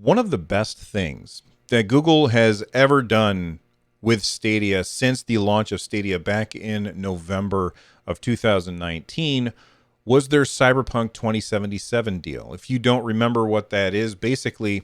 One of the best things that Google has ever done with Stadia since the launch of Stadia back in November of 2019 was their Cyberpunk 2077 deal. If you don't remember what that is, basically,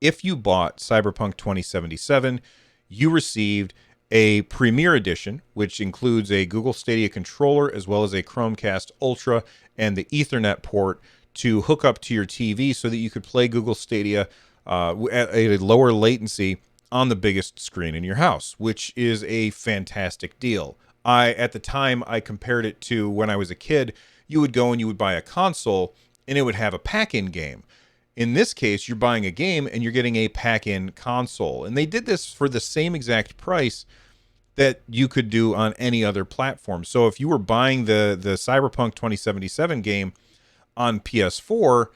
if you bought Cyberpunk 2077, you received a Premier Edition, which includes a Google Stadia controller as well as a Chromecast Ultra and the Ethernet port to hook up to your TV so that you could play Google Stadia at a lower latency on the biggest screen in your house, which is a fantastic deal. At the time, I compared it to when I was a kid. You would go and you would buy a console, and it would have a pack-in game. In this case, you're buying a game, and you're getting a pack-in console. And they did this for the same exact price that you could do on any other platform. So if you were buying the Cyberpunk 2077 game on PS4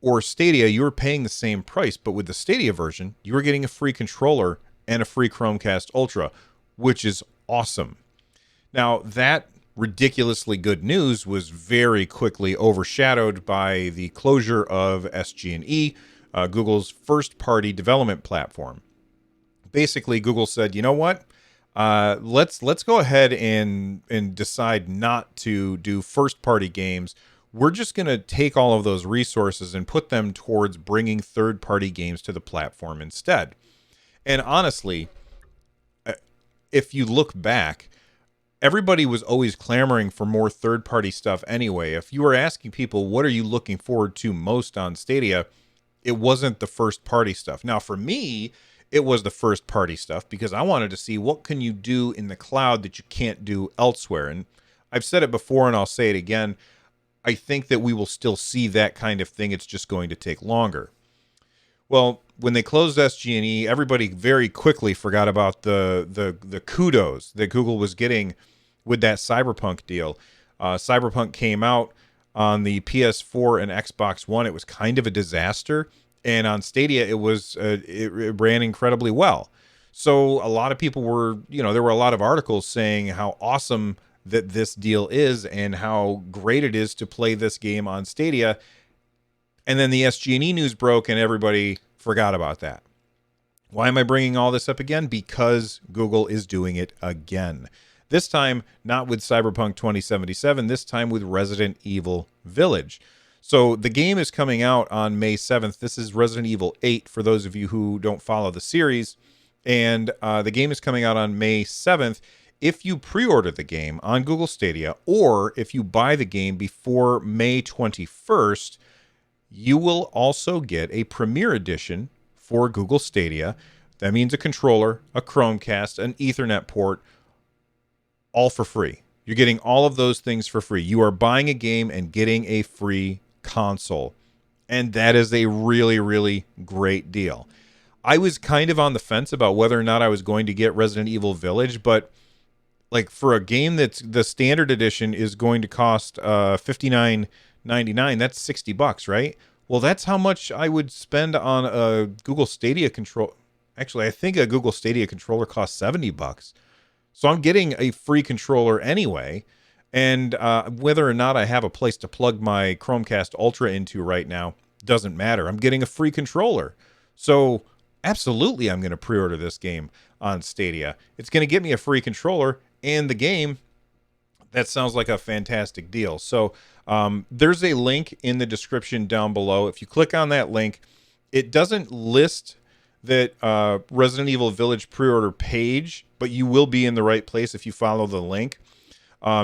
or Stadia, you were paying the same price. But with the Stadia version, you were getting a free controller and a free Chromecast Ultra, which is awesome. Now, that ridiculously good news was very quickly overshadowed by the closure of SG&E, Google's first-party development platform. Basically, Google said, you know what? Let's go ahead and decide not to do first-party games. We're just going to take all of those resources and put them towards bringing third-party games to the platform instead. And honestly, if you look back, everybody was always clamoring for more third-party stuff anyway. If you were asking people, what are you looking forward to most on Stadia, it wasn't the first-party stuff. Now, for me, it was the first-party stuff because I wanted to see what can you do in the cloud that you can't do elsewhere. And I've said it before and I'll say it again. I think that we will still see that kind of thing. It's just going to take longer. Well, when they closed SG&E, everybody very quickly forgot about the kudos that Google was getting with that Cyberpunk deal. Cyberpunk came out on the PS4 and Xbox One. It was kind of a disaster, and on Stadia, it ran incredibly well. So a lot of people were, there were a lot of articles saying how awesome that this deal is and how great it is to play this game on Stadia. And then the SG&E news broke and everybody forgot about that. Why am I bringing all this up again? Because Google is doing it again. This time, not with Cyberpunk 2077, this time with Resident Evil Village. So the game is coming out on May 7th. This is Resident Evil 8 for those of you who don't follow the series. And the game is coming out on May 7th. If you pre-order the game on Google Stadia, or if you buy the game before May 21st, you will also get a Premier Edition for Google Stadia. That means a controller, a Chromecast, an Ethernet port, all for free. You're getting all of those things for free. You are buying a game and getting a free console. And that is a really, really great deal. I was kind of on the fence about whether or not I was going to get Resident Evil Village, but like for a game that's the standard edition is going to cost $59.99, that's $60, right? Well, that's how much I would spend on a Google Stadia control. Actually, I think a Google Stadia controller costs $70. So I'm getting a free controller anyway. And whether or not I have a place to plug my Chromecast Ultra into right now doesn't matter. I'm getting a free controller. So absolutely, I'm going to pre-order this game on Stadia. It's going to get me a free controller and the game. That sounds like a fantastic deal. So there's a link in the description down below. If you click on that link, it doesn't list that Resident Evil Village pre-order page, but you will be in the right place if you follow the link.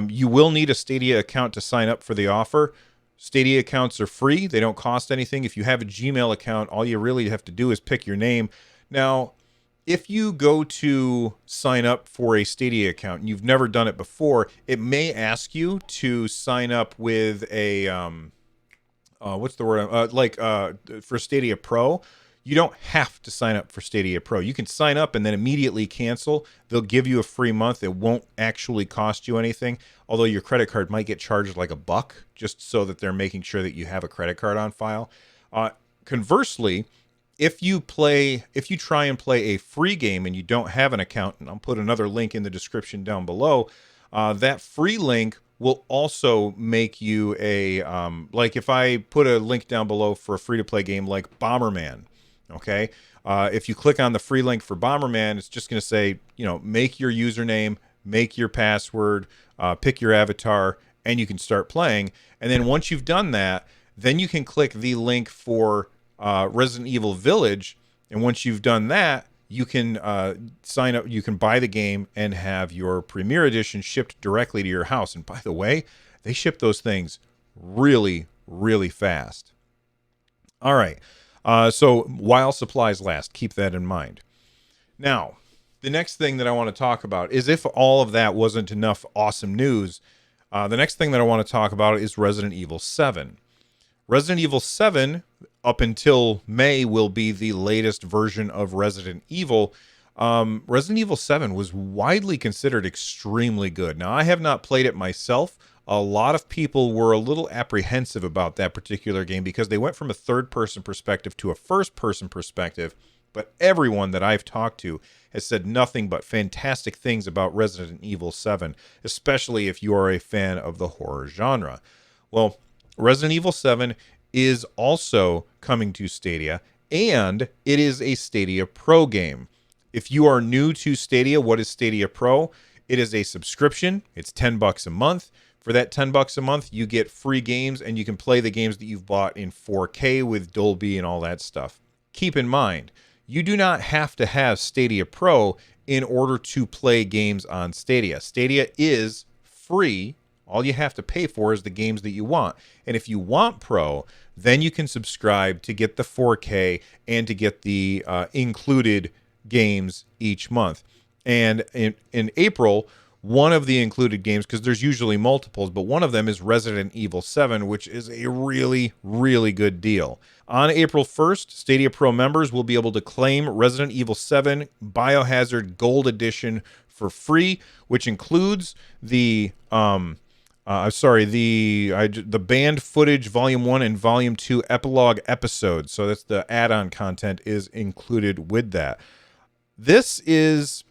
You will need a Stadia account to sign up for the offer. Stadia accounts are free. They don't cost anything. If you have a Gmail account, all you really have to do is pick your name. Now, if you go to sign up for a Stadia account and you've never done it before, it may ask you to sign up with a, what's the word? For Stadia Pro. You don't have to sign up for Stadia Pro. You can sign up and then immediately cancel. They'll give you a free month. It won't actually cost you anything, although your credit card might get charged like $1 just so that they're making sure that you have a credit card on file. Conversely, if you try and play a free game and you don't have an account, and I'll put another link in the description down below, that free link will also make you a, like if I put a link down below for a free-to-play game like Bomberman, Okay. If you click on the free link for Bomberman, it's just going to say, make your username, make your password, pick your avatar, and you can start playing. And then once you've done that, then you can click the link for Resident Evil Village. And once you've done that, you can sign up, you can buy the game and have your Premier Edition shipped directly to your house. And by the way, they ship those things really, really fast. All right. So while supplies last, keep that in mind. Now, the next thing that I want to talk about is, if all of that wasn't enough awesome news, the next thing that I want to talk about is Resident Evil 7. Resident Evil 7, up until May, will be the latest version of Resident Evil. Resident Evil 7 was widely considered extremely good. Now, I have not played it myself. A lot of people were a little apprehensive about that particular game because they went from a third-person perspective to a first-person perspective. But everyone that I've talked to has said nothing but fantastic things about Resident Evil 7, especially if you are a fan of the horror genre. Well, Resident Evil 7 is also coming to Stadia, and it is a Stadia Pro game. If you are new to Stadia, what is Stadia Pro? It is a subscription. It's $10 a month. For that $10 a month, you get free games, and you can play the games that you've bought in 4K with Dolby and all that stuff. Keep in mind, you do not have to have Stadia Pro in order to play games on Stadia. Stadia is free. All you have to pay for is the games that you want. And if you want Pro, then you can subscribe to get the 4K and to get the included games each month. And in April, one of the included games, because there's usually multiples, but one of them is Resident Evil 7, which is a really, really good deal. On April 1st, Stadia Pro members will be able to claim Resident Evil 7 Biohazard Gold Edition for free, which includes the the banned footage Volume 1 and Volume 2 epilogue episodes. So that's the add-on content is included with that. This is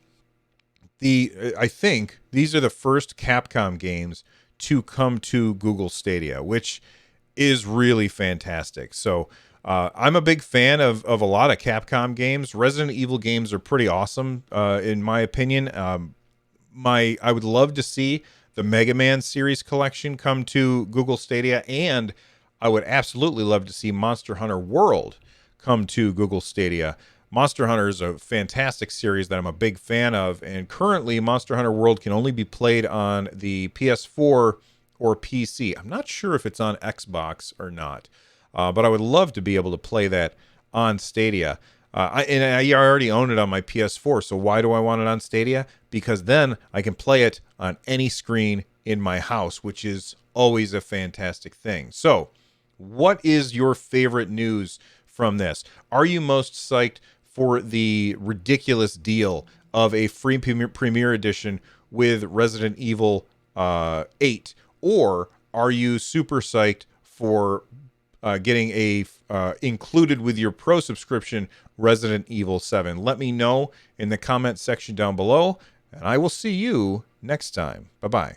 I think these are the first Capcom games to come to Google Stadia, which is really fantastic. So I'm a big fan of a lot of Capcom games. Resident Evil games are pretty awesome, in my opinion. I would love to see the Mega Man series collection come to Google Stadia, and I would absolutely love to see Monster Hunter World come to Google Stadia. Monster Hunter is a fantastic series that I'm a big fan of, and currently Monster Hunter World can only be played on the PS4 or PC. I'm not sure if it's on Xbox or not, but I would love to be able to play that on Stadia. I already own it on my PS4, so why do I want it on Stadia? Because then I can play it on any screen in my house, which is always a fantastic thing. So, what is your favorite news from this? Are you most psyched for the ridiculous deal of a free Premier Edition with Resident Evil 8? Or are you super psyched for getting a included with your Pro subscription Resident Evil 7? Let me know in the comment section down below, and I will see you next time. Bye-bye.